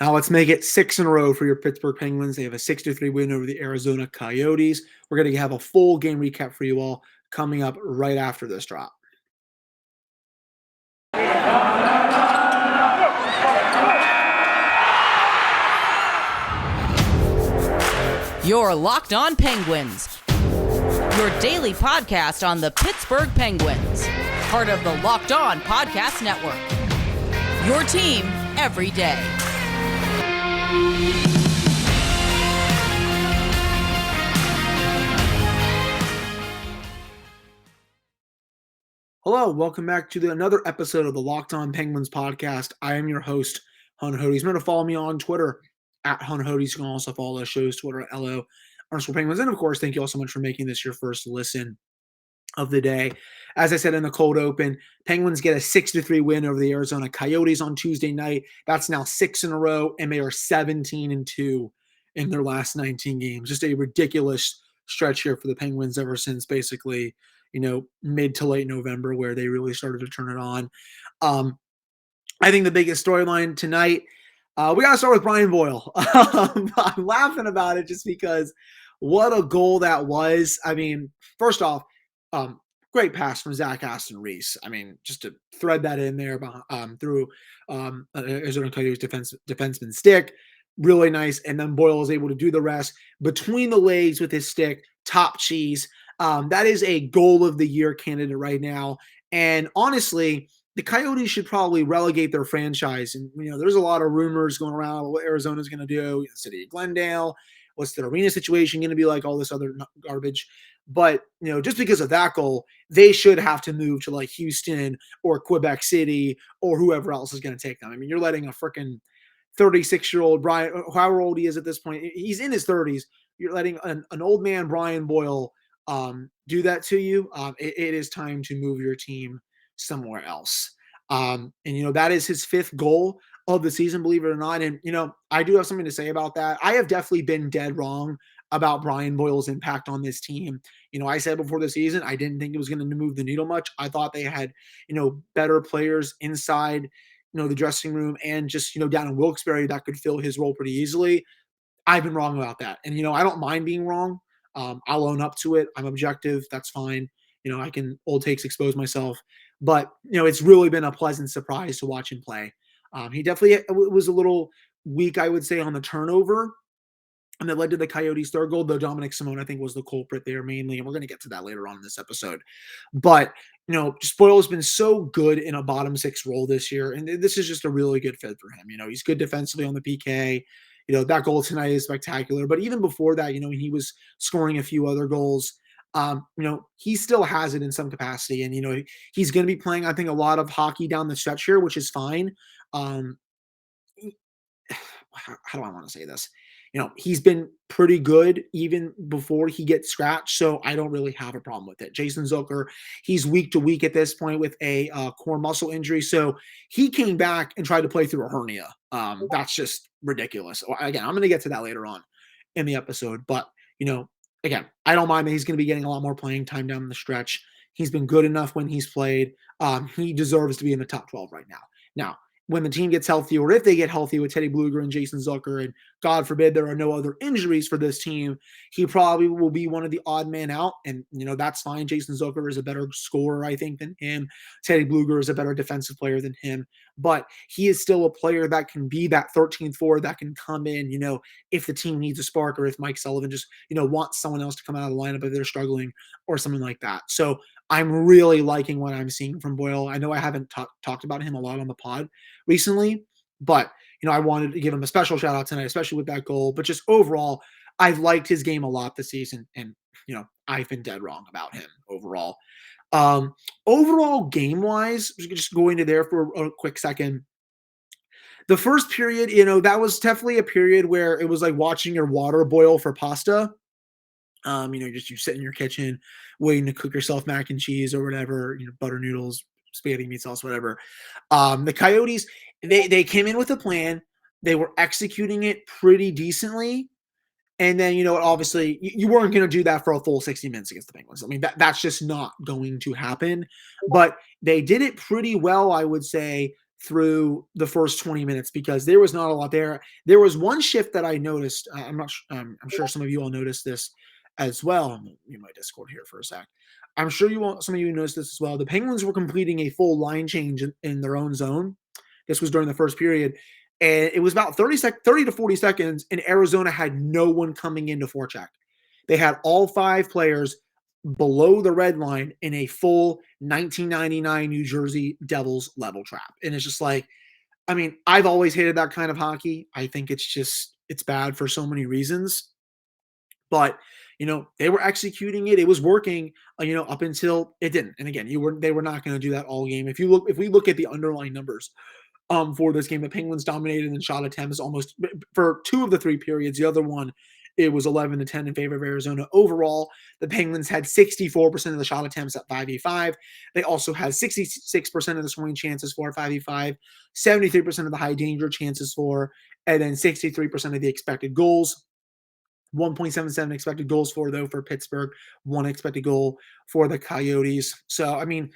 Now let's make it 6 in a row for your Pittsburgh Penguins. They have a 6-3 win over the Arizona Coyotes. We're going to have a full game recap for you all coming up right after this drop. You're Locked On Penguins, your daily podcast on the Pittsburgh Penguins, part of the Locked On Podcast Network, your team every day. Hello, welcome back to another episode of the Locked On Penguins podcast. I am your host, Hunter Hodes. Remember to follow me on Twitter at Hunter Hodes. You can also follow the show's Twitter at LO_Penguins. And of course, thank you all so much for making this your first listen of the day. As I said in the cold open, Penguins get a 6-3 win over the Arizona Coyotes on Tuesday night. That's now 6 in a row, and they are 17-2 in their last 19 games. Just a ridiculous stretch here for the Penguins ever since basically, mid to late November, where they really started to turn it on. I think the biggest storyline tonight, we got to start with Brian Boyle. I'm laughing about it just because what a goal that was. I mean, first off, great pass from Zach Aston Reese. I mean, just to thread that in there through Arizona Coyotes defenseman stick. Really nice. And then Boyle is able to do the rest between the legs with his stick, top cheese. That is a goal of the year candidate right now. And honestly, the Coyotes should probably relegate their franchise. And, there's a lot of rumors going around what Arizona's going to do, the city of Glendale, what's the arena situation going to be like, all this other garbage. But, just because of that goal, they should have to move to like Houston or Quebec City or whoever else is going to take them. I mean, you're letting a freaking 36-year-old Brian, however old he is at this point, he's in his 30s. You're letting an old man, Brian Boyle, do that to you. It is time to move your team somewhere else. And that is his 5th goal of the season, believe it or not. And I do have something to say about that. I have definitely been dead wrong about Brian Boyle's impact on this team. I said before the season I didn't think it was going to move the needle much. I thought they had better players inside the dressing room and just down in Wilkes-Barre that could fill his role pretty easily. I've been wrong about that, and I don't mind being wrong. I'll own up to it. I'm objective. That's fine. I can old takes expose myself, but it's really been a pleasant surprise to watch him play. He definitely was a little weak, I would say, on the turnover, and that led to the Coyotes' 3rd goal. Though Dominic Simone, I think, was the culprit there mainly, and we're going to get to that later on in this episode. But Boyle has been so good in a bottom 6 role this year, and this is just a really good fit for him. He's good defensively on the PK. That goal tonight is spectacular. But even before that, he was scoring a few other goals. He still has it in some capacity. And, he's going to be playing, I think, a lot of hockey down the stretch here, which is fine. How do I want to say this? He's been pretty good even before he gets scratched, so I don't really have a problem with it. Jason Zucker, he's week to week at this point with a core muscle injury, so he came back and tried to play through a hernia. That's just ridiculous. Again, I'm going to get to that later on in the episode, but, again, I don't mind that he's going to be getting a lot more playing time down the stretch. He's been good enough when he's played. He deserves to be in the top 12 right now. Now, when the team gets healthy, or if they get healthy with Teddy Blueger and Jason Zucker, and God forbid there are no other injuries for this team, he probably will be one of the odd man out. And, that's fine. Jason Zucker is a better scorer, I think, than him. Teddy Blueger is a better defensive player than him. But he is still a player that can be that 13th forward that can come in, if the team needs a spark, or if Mike Sullivan just, wants someone else to come out of the lineup if they're struggling or something like that. So I'm really liking what I'm seeing from Boyle. I know I haven't talked about him a lot on the pod recently, but, I wanted to give him a special shout out tonight, especially with that goal. But just overall, I've liked his game a lot this season, and, I've been dead wrong about him overall. Overall game-wise, just going to there for a quick second. The first period, that was definitely a period where it was like watching your water boil for pasta. Just you sit in your kitchen waiting to cook yourself mac and cheese or whatever, butter noodles, spaghetti, meat sauce, whatever. The Coyotes, they came in with a plan. They were executing it pretty decently. And then, obviously you weren't going to do that for a full 60 minutes against the Penguins. I mean, that's just not going to happen. But they did it pretty well, I would say, through the first 20 minutes because there was not a lot there. There was one shift that I noticed. I'm sure some of you all noticed this as well. I'm going to mute my Discord here for a sec. I'm sure some of you noticed this as well. The Penguins were completing a full line change in their own zone. This was during the first period. And it was about 30 to 40 seconds, and Arizona had no one coming into forecheck. They had all 5 players below the red line in a full 1999 New Jersey Devils level trap. And it's just like, I mean, I've always hated that kind of hockey. I think it's bad for so many reasons. But, they were executing it. It was working, up until it didn't. And again, they were not going to do that all game. If we look at the underlying numbers, for this game, the Penguins dominated in shot attempts almost for 2 of the 3 periods. The other one, it was 11-10 in favor of Arizona. Overall, the Penguins had 64% of the shot attempts at 5v5. They also had 66% of the scoring chances for 5v5, 73% of the high danger chances for, and then 63% of the expected goals. 1.77 expected goals for, though, for Pittsburgh, 1 expected goal for the Coyotes. So, I mean,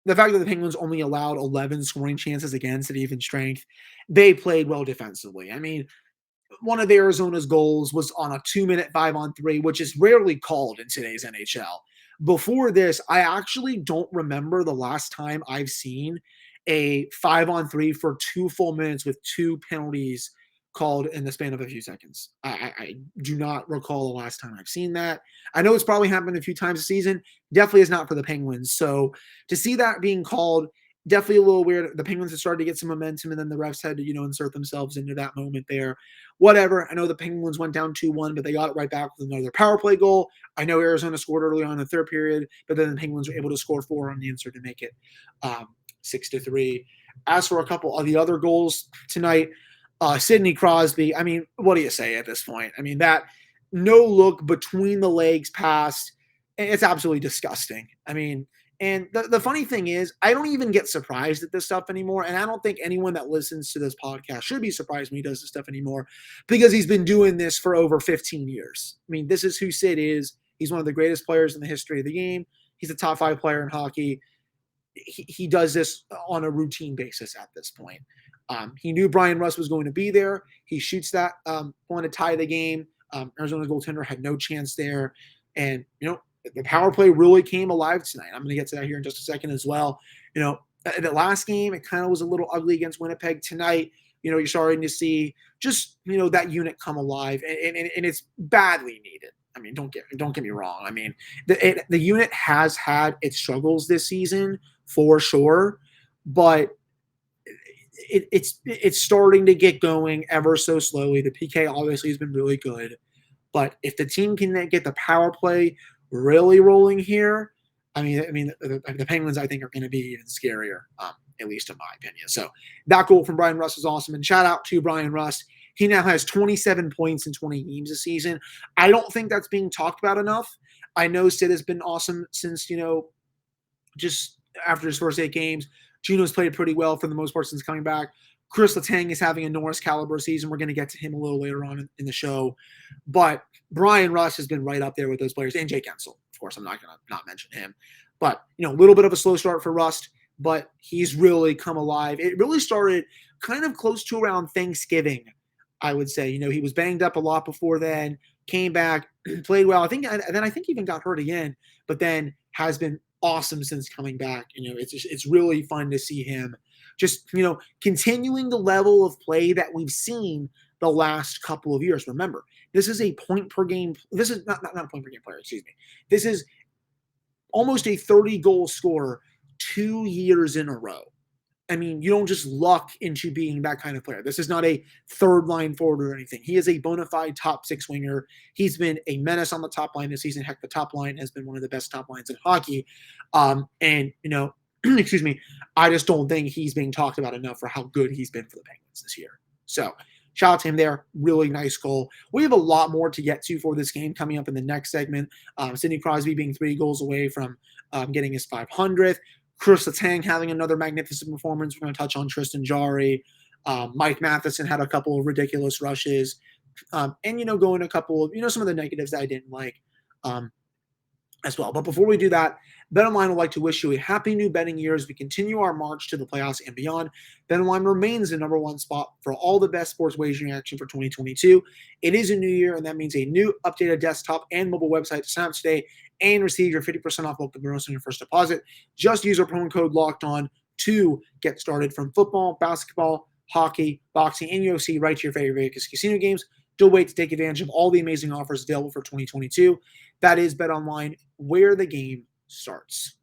the fact that the Penguins only allowed 11 scoring chances against at even strength, they played well defensively. I mean, one of Arizona's goals was on a 2-minute 5-on-3, which is rarely called in today's NHL. Before this, I actually don't remember the last time I've seen a 5-on-3 for 2 full minutes with 2 penalties called in the span of a few seconds. I do not recall the last time I've seen that. I know it's probably happened a few times this season. Definitely is not for the Penguins. So to see that being called, definitely a little weird. The Penguins had started to get some momentum, and then the refs had to, insert themselves into that moment there. Whatever. I know the Penguins went down 2-1, but they got it right back with another power play goal. I know Arizona scored early on in the third period, but then the Penguins were able to score 4 on the insert to make it 6-3. As for a couple of the other goals tonight, Sidney Crosby, I mean, what do you say at this point? I mean, that no look between the legs pass, it's absolutely disgusting. I mean, and the funny thing is, I don't even get surprised at this stuff anymore. And I don't think anyone that listens to this podcast should be surprised when he does this stuff anymore, because he's been doing this for over 15 years. I mean, this is who Sid is. He's one of the greatest players in the history of the game. He's a top 5 player in hockey. He does this on a routine basis at this point. He knew Bryan Rust was going to be there. He shoots that one to tie the game. Arizona's goaltender had no chance there. And, the power play really came alive tonight. I'm going to get to that here in just a second as well. The last game, it kind of was a little ugly against Winnipeg. Tonight, you're starting to see just, that unit come alive. And it's badly needed. I mean, don't get me wrong. I mean, the unit has had its struggles this season for sure, but it's starting to get going ever so slowly. The PK obviously has been really good, but if the team can get the power play really rolling here, I mean, the Penguins, I think, are going to be even scarier, at least in my opinion. So that goal from Bryan Rust is awesome, and shout out to Bryan Rust. He now has 27 points in 20 games this season. I don't think that's being talked about enough. I know Sid has been awesome since, just after his first 8 games. Gino's played pretty well for the most part since coming back. Kris Letang is having a Norris caliber season. We're going to get to him a little later on in the show. But Bryan Rust has been right up there with those players. And Jake Guentzel, of course. I'm not going to not mention him. But, a little bit of a slow start for Rust, but he's really come alive. It really started kind of close to around Thanksgiving, I would say. He was banged up a lot before then, came back, played well. I think he even got hurt again, but then has been awesome since coming back. It's really fun to see him just, continuing the level of play that we've seen the last couple of years. Remember, this is a point per game. This is not a point per game player. Excuse me. This is almost a 30-goal scorer 2 years in a row. I mean, you don't just luck into being that kind of player. This is not a third-line forward or anything. He is a bona fide top 6 winger. He's been a menace on the top line this season. Heck, the top line has been one of the best top lines in hockey. Excuse me, I just don't think he's being talked about enough for how good he's been for the Penguins this year. So, shout out to him there. Really nice goal. We have a lot more to get to for this game coming up in the next segment. Sidney Crosby being 3 goals away from getting his 500th. Kris Letang having another magnificent performance. We're going to touch on Tristan Jarry. Mike Matheson had a couple of ridiculous rushes. And, going a couple of, some of the negatives that I didn't like. as well. But before we do that, BetOnline would like to wish you a happy new betting year as we continue our march to the playoffs and beyond. BetOnline remains the number one spot for all the best sports wagering action for 2022. It is a new year, and that means a new updated desktop and mobile website to sign up today and receive your 50% off welcome bonus on your first deposit. Just use our promo code Locked On to get started from football, basketball, hockey, boxing, and UFC right to your favorite Vegas casino games. Don't wait to take advantage of all the amazing offers available for 2022. That is BetOnline, where the game starts.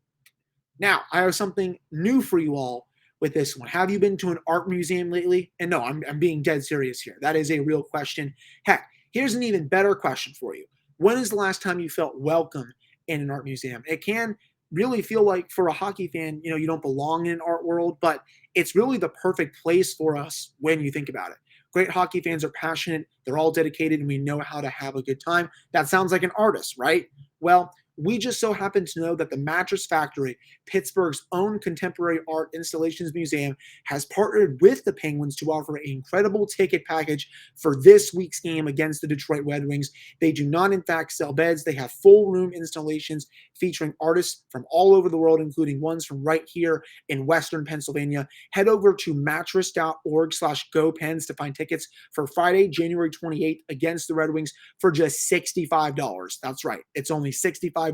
Now, I have something new for you all with this one. Have you been to an art museum lately? And no, I'm being dead serious here. That is a real question. Heck, here's an even better question for you. When is the last time you felt welcome in an art museum? It can really feel like, for a hockey fan, you don't belong in an art world, but it's really the perfect place for us when you think about it. Great hockey fans are passionate, they're all dedicated, and we know how to have a good time. That sounds like an artist, right? Well, we just so happen to know that the Mattress Factory, Pittsburgh's own contemporary art installations museum, has partnered with the Penguins to offer an incredible ticket package for this week's game against the Detroit Red Wings. They do not, in fact, sell beds. They have full room installations featuring artists from all over the world, including ones from right here in Western Pennsylvania. Head over to mattress.org/GoPens to find tickets for Friday, January 28th against the Red Wings for just $65. That's right. It's only $65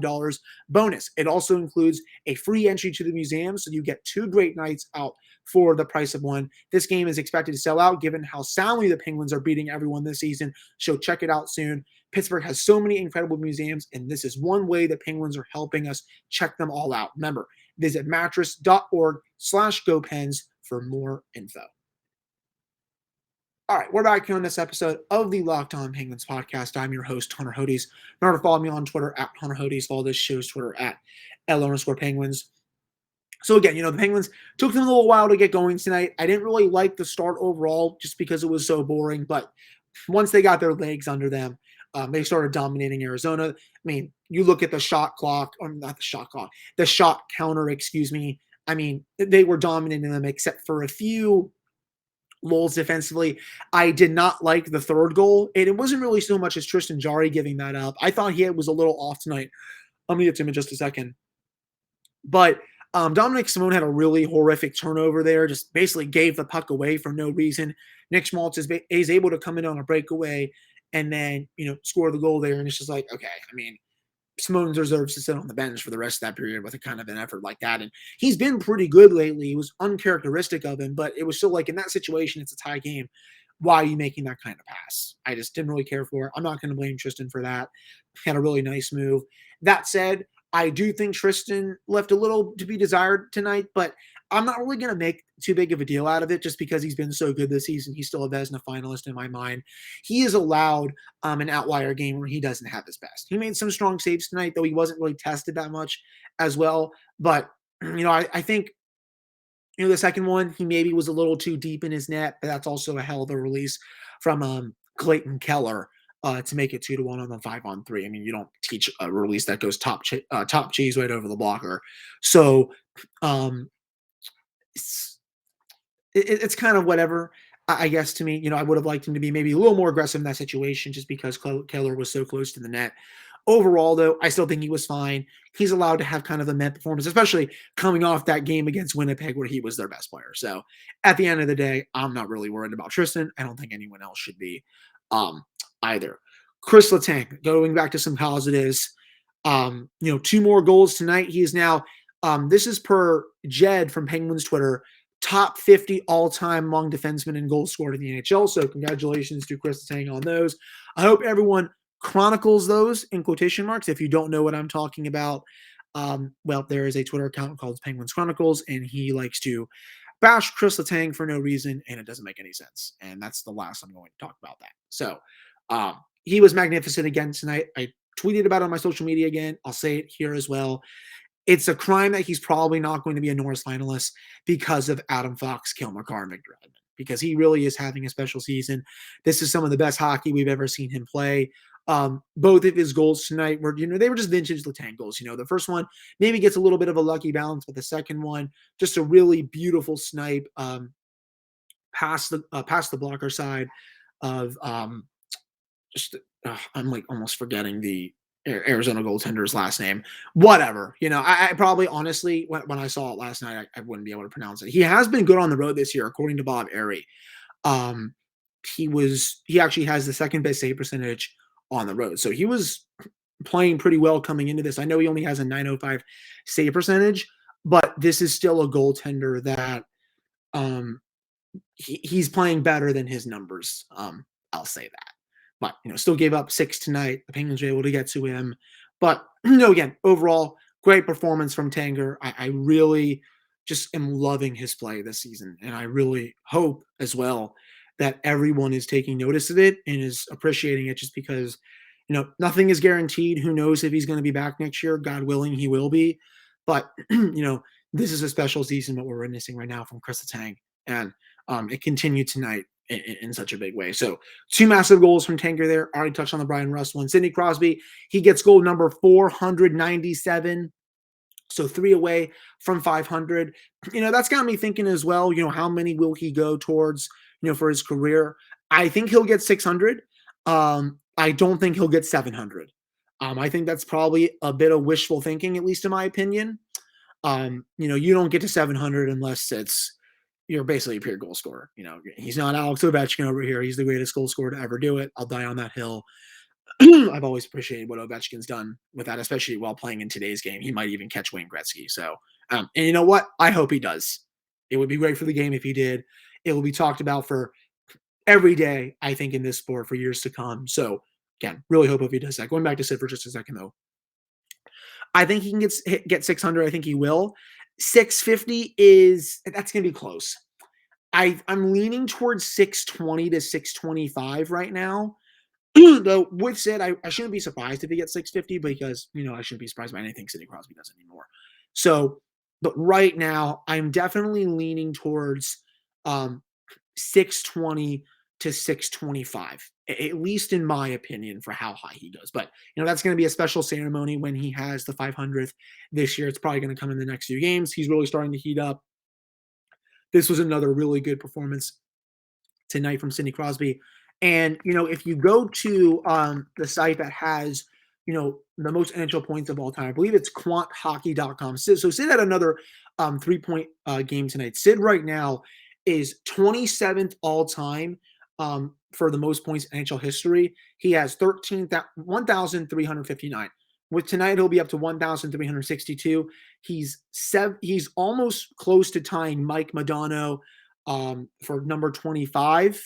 bonus. It also includes a free entry to the museum, so you get 2 great nights out for the price of one. This game is expected to sell out given how soundly the Penguins are beating everyone this season, so check it out soon. Pittsburgh has so many incredible museums, and this is one way the Penguins are helping us check them all out. Remember, visit mattress.org/GoPens for more info. All right, we're back here on this episode of the Locked On Penguins podcast. I'm your host, Hunter Hodes. Remember to follow me on Twitter at Hunter Hodes. Follow this show's Twitter at L_Penguins. So again, the Penguins took them a little while to get going tonight. I didn't really like the start overall just because it was so boring. But once they got their legs under them, they started dominating Arizona. I mean, you look at the shot clock, or not the shot clock, the shot counter, excuse me. I mean, they were dominating them except for a few lulls defensively. I did not like the third goal. And it wasn't really so much as Tristan Jarry giving that up. I thought he was a little off tonight. I'll get to him in just a second. But Dominic Simone had a really horrific turnover there, just basically gave the puck away for no reason. Nick Schmaltz is able to come in on a breakaway and then, score the goal there. And it's just like, okay, I mean, Simone deserves to sit on the bench for the rest of that period with a kind of an effort like that. And he's been pretty good lately. It was uncharacteristic of him, but it was still like, in that situation, it's a tie game. Why are you making that kind of pass? I just didn't really care for it. I'm not going to blame Tristan for that. Had a really nice move. That said, I do think Tristan left a little to be desired tonight, but I'm not really going to make too big of a deal out of it just because he's been so good this season. He's still a Vezina finalist in my mind. He is allowed an outlier game where he doesn't have his best. He made some strong saves tonight, though he wasn't really tested that much as well. But, I think, the second one, he maybe was a little too deep in his net, but that's also a hell of a release from Clayton Keller to make it 2-1 on the 5-on-3. I mean, you don't teach a release that goes top cheese right over the blocker. So, it's kind of whatever, I guess, to me. I would have liked him to be maybe a little more aggressive in that situation just because Keller was so close to the net. Overall, though, I still think he was fine. He's allowed to have kind of a net performance, especially coming off that game against Winnipeg where he was their best player. So at the end of the day, I'm not really worried about Tristan. I don't think anyone else should be either. Kris Letang, going back to some positives, 2 more goals tonight. He is now, this is per Jed from Penguins Twitter, top 50 all-time among defensemen in goals scored in the NHL. So congratulations to Kris Letang on those. I hope everyone chronicles those in quotation marks. If you don't know what I'm talking about, well, there is a Twitter account called Penguins Chronicles, and he likes to bash Kris Letang for no reason, and it doesn't make any sense. And that's the last I'm going to talk about that. So he was magnificent again tonight. I tweeted about it on my social media again. I'll say it here as well. It's a crime that he's probably not going to be a Norris finalist because of Adam Fox, Cale Makar, and Victor Hedman, because he really is having a special season. This is some of the best hockey we've ever seen him play. Both of his goals tonight were, they were just vintage Letang goals. The first one maybe gets a little bit of a lucky balance, but the second one, just a really beautiful snipe past the blocker side of I'm like almost forgetting the Arizona goaltender's last name. Whatever. I probably honestly, when I saw it last night, I wouldn't be able to pronounce it. He has been good on the road this year, according to Bob Airy. Um, he actually has the second best save percentage on the road. So he was playing pretty well coming into this. I know he only has a 905 save percentage, but this is still a goaltender that he's playing better than his numbers. I'll say that. But still gave up 6 tonight. The Penguins were able to get to him. But again, overall, great performance from Tanger. I really just am loving his play this season. And I really hope as well that everyone is taking notice of it and is appreciating it, just because, nothing is guaranteed. Who knows if he's going to be back next year? God willing, he will be. But, this is a special season, what we're witnessing right now from Kris Letang. And it continued tonight in such a big way. So 2 massive goals from Tanger there. Already touched on the Bryan Rust one. Sidney Crosby, he gets goal number 497. So 3 away from 500. That's got me thinking as well, how many will he go towards, for his career? I think he'll get 600. I don't think he'll get 700. I think that's probably a bit of wishful thinking, at least in my opinion. You don't get to 700 unless you're basically a pure goal scorer. He's not Alex Ovechkin over here. He's the greatest goal scorer to ever do it. I'll die on that hill. I've always appreciated what Ovechkin's done with that, especially while playing in today's game. He might even catch Wayne Gretzky. So, and you know what? I hope he does. It would be great for the game if he did. It will be talked about for every day, I think, in this sport for years to come. So, again, really hope if he does that. Going back to Sid for just a second, though. I think he can get 600. I think he will. 650 that's going to be close. I'm leaning towards 620 to 625 right now. Though, with Sid, I shouldn't be surprised if he gets 650 because, I shouldn't be surprised by anything Sidney Crosby does anymore. So, but right now, I'm definitely leaning towards 620 to 625, at least in my opinion, for how high he goes. But, that's going to be a special ceremony when he has the 500th this year. It's probably going to come in the next few games. He's really starting to heat up. This was another really good performance tonight from Sidney Crosby. And, if you go to the site that has, the most NHL points of all time, I believe it's quanthockey.com. So Sid had another 3-point game tonight. Sid right now is 27th all time for the most points in NHL history. He has 1,359. With tonight, he'll be up to 1,362. He's almost close to tying Mike Modano for number 25.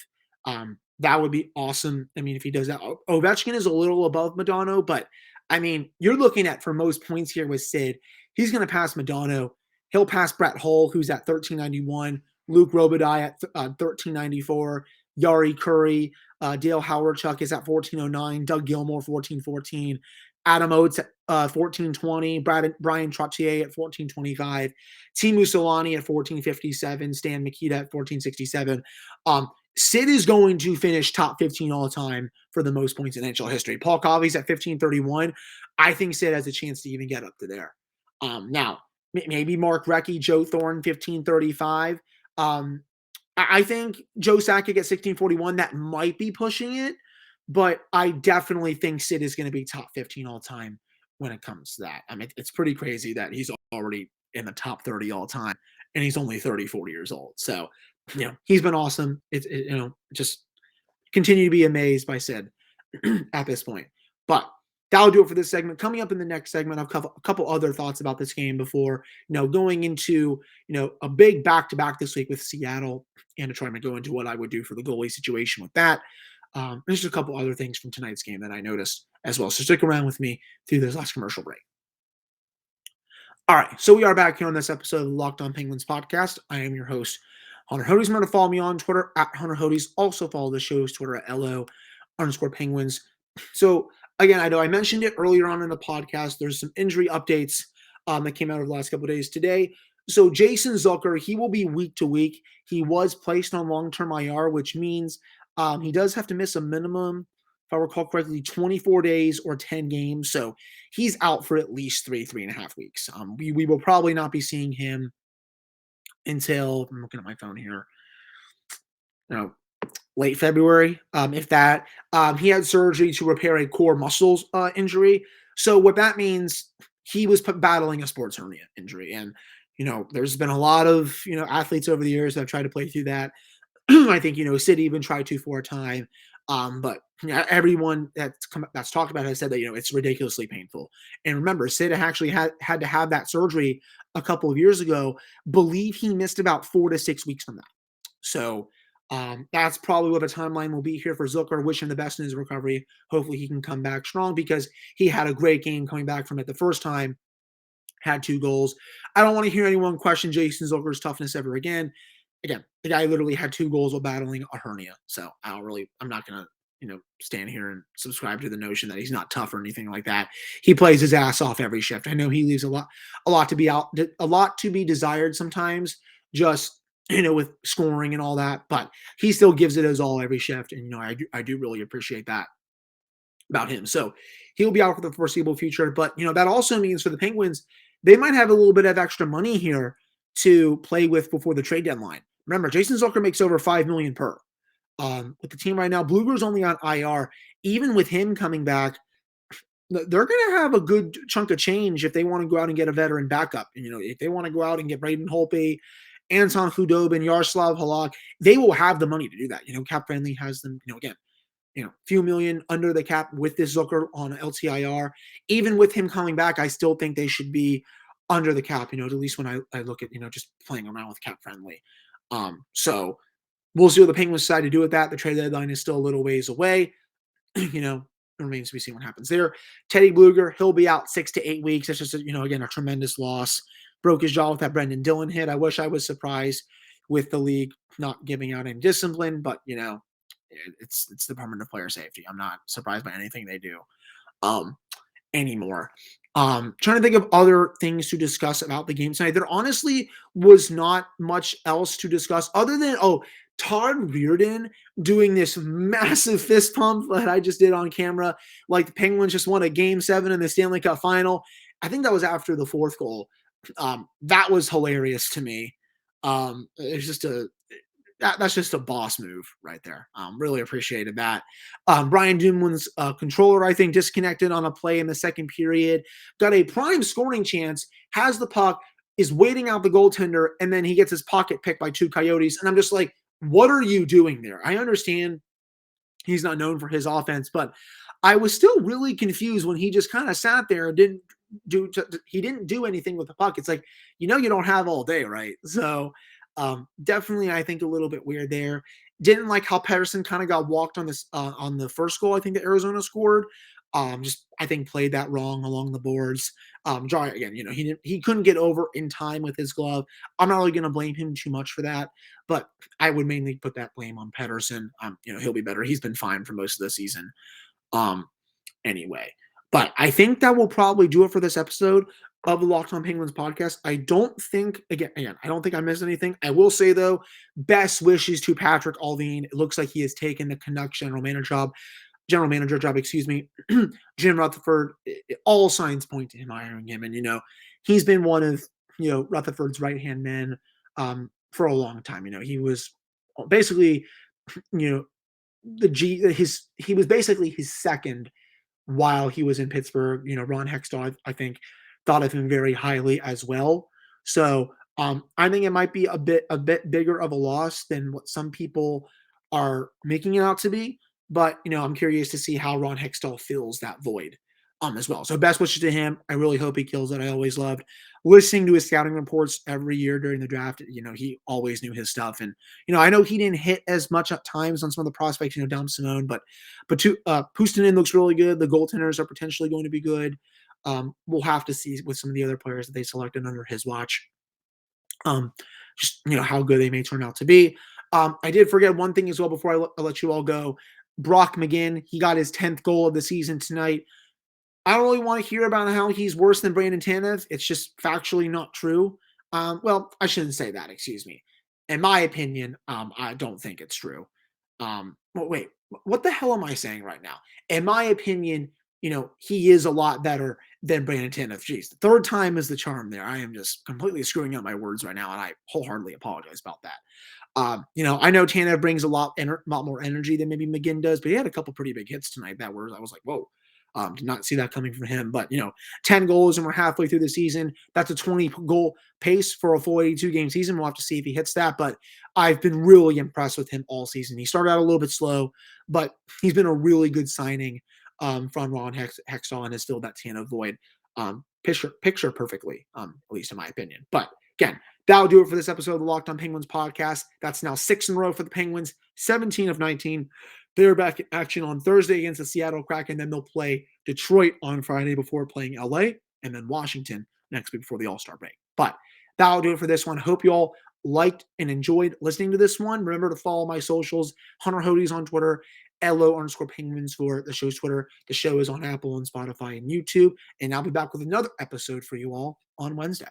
That would be awesome. I mean, if he does that. Ovechkin is a little above Modano, but I mean, you're looking at for most points here with Sid, he's going to pass Modano. He'll pass Brett Hull, who's at 1,391, Luke Robitaille at 1,394, Yari Curry, Dale Howardchuk is at 1,409, Doug Gilmour 1,414, Adam Oates at 1,420, Brian Trottier at 1,425, Teemu Selanne at 1,457, Stan Mikita at 1,467. Sid is going to finish top 15 all time for the most points in NHL history. Paul Coffey's at 1,531. I think Sid has a chance to even get up to there. Now, maybe Mark Recchi, Joe Thornton, 1,535. I think Joe Sakic at 1,641. That might be pushing it, but I definitely think Sid is going to be top 15 all time when it comes to that. I mean, it's pretty crazy that he's already in the top 30 all time, and he's only 40 years old. So, he's been awesome. Just continue to be amazed by Sid at this point. But that'll do it for this segment. Coming up in the next segment, I'll cover a couple other thoughts about this game before, going into, a big back-to-back this week with Seattle, and to try to go into what I would do for the goalie situation with that. There's just a couple other things from tonight's game that I noticed as well. So stick around with me through this last commercial break. All right, so we are back here on this episode of the Locked On Penguins podcast. I am your host, Hunter Hodes. Remember to follow me on Twitter at Hunter Hodes. Also follow the show's Twitter at LO_Penguins. So again, I know I mentioned it earlier on in the podcast. There's some injury updates that came out over the last couple of days today. So Jason Zucker, he will be week to week. He was placed on long-term IR, which means he does have to miss a minimum, if I recall correctly, 24 days or 10 games. So he's out for at least 3.5 weeks. We will probably not be seeing him until, I'm looking at my phone here, late February, if that. He had surgery to repair a core muscles injury. So what that means, he was battling a sports hernia injury. And, there's been a lot of, athletes over the years that have tried to play through that. I think, Sid even tried to for a time. But everyone that's talked about it has said that, it's ridiculously painful. And remember, Sid actually had to have that surgery a couple of years ago. Believe he missed about 4 to 6 weeks from that. So that's probably what the timeline will be here for Zucker. Wish him the best in his recovery. Hopefully he can come back strong, because he had a great game coming back from it the first time, had 2 goals. I don't want to hear anyone question Jason Zucker's toughness ever again. Again, the guy literally had 2 goals while battling a hernia. So I'm not going to, stand here and subscribe to the notion that he's not tough or anything like that. He plays his ass off every shift. I know he leaves a lot to be desired sometimes, just, with scoring and all that, but he still gives it his all every shift. And, I do really appreciate that about him. So he'll be out for the foreseeable future. But, that also means for the Penguins, they might have a little bit of extra money here to play with before the trade deadline. Remember, Jason Zucker makes over $5 million per. With the team right now, Blueger's only on IR. Even with him coming back, they're going to have a good chunk of change if they want to go out and get a veteran backup. And, if they want to go out and get Braden Holtby, Anton Khudobin, Yaroslav Halak, they will have the money to do that. Cap Friendly has them, again, few million under the cap with this Zucker on LTIR. Even with him coming back, I still think they should be under the cap, at least when I look at, just playing around with Cap Friendly. So we'll see what the Penguins decide to do with that. The trade deadline is still a little ways away. It remains to be seen what happens there. Teddy Blueger, he'll be out 6 to 8 weeks. That's just, again, a tremendous loss. Broke his jaw with that Brendan Dillon hit. I wish I was surprised with the league not giving out any discipline, but, it's the Department of Player Safety. I'm not surprised by anything they do anymore. Trying to think of other things to discuss about the game tonight. There honestly was not much else to discuss other than, Todd Reirden doing this massive fist pump that I just did on camera. Like the Penguins just won a Game 7 in the Stanley Cup Final. I think that was after the 4th goal. That was hilarious to me. It's just that's just a boss move right there. Really appreciated that. Brian Dumoulin's controller, I think, disconnected on a play in the second period. Got a prime scoring chance, has the puck, is waiting out the goaltender, and then he gets his pocket picked by 2 Coyotes. And I'm just like, what are you doing there? I understand he's not known for his offense, but I was still really confused when he just kind of sat there and didn't do anything with the puck. It's like, you don't have all day, right? So definitely, I think a little bit weird there. Didn't like how Pettersson kind of got walked on this on the first goal. I think that Arizona scored. Just I think played that wrong along the boards. Jar again, he couldn't get over in time with his glove. I'm not really going to blame him too much for that, but I would mainly put that blame on Pettersson. He'll be better. He's been fine for most of the season. Anyway, but I think that will probably do it for this episode of the Locked On Penguins podcast. I don't think I missed anything. I will say, though, best wishes to Patrick Allvin. It looks like he has taken the Canucks general manager job, Jim Rutherford. All signs point to him hiring him. And, he's been one of, Rutherford's right-hand men for a long time. He was basically, he was basically his second while he was in Pittsburgh. Ron Hextall, I think, thought of him very highly as well. So I think it might be a bit bigger of a loss than what some people are making it out to be. But, I'm curious to see how Ron Hextall fills that void as well. So best wishes to him. I really hope he kills it. I always loved listening to his scouting reports every year during the draft. He always knew his stuff. And, I know he didn't hit as much at times on some of the prospects, Dom Simone, but Puustinen looks really good. The goaltenders are potentially going to be good. We'll have to see with some of the other players that they selected under his watch, just, how good they may turn out to be. I did forget one thing as well before I let you all go. Brock McGinn, he got his 10th goal of the season tonight. I don't really want to hear about how he's worse than Brandon Tanev. It's just factually not true. Well, I shouldn't say that, excuse me. In my opinion, I don't think it's true. Wait, what the hell am I saying right now? In my opinion, he is a lot better than Brandon Tanev. Jeez, the third time is the charm there. I am just completely screwing up my words right now, and I wholeheartedly apologize about that. I know Tanev brings a lot more energy than maybe McGinn does, but he had a couple pretty big hits tonight I was like, whoa, Did not see that coming from him. But, 10 goals and we're halfway through the season. That's a 20-goal pace for a full 82-game season. We'll have to see if he hits that. But I've been really impressed with him all season. He started out a little bit slow, but he's been a really good signing from Ron Hextall and has filled that Tano void picture perfectly, at least in my opinion. But again, that'll do it for this episode of the Locked On Penguins podcast. That's now 6 in a row for the Penguins, 17 of 19. They're back in action on Thursday against the Seattle Kraken. Then they'll play Detroit on Friday before playing LA, and then Washington next week before the All-Star break. But that'll do it for this one. Hope you all liked and enjoyed listening to this one. Remember to follow my socials, Hunter Hodes on Twitter, LO_Penguins for the show's Twitter. The show is on Apple and Spotify and YouTube. And I'll be back with another episode for you all on Wednesday.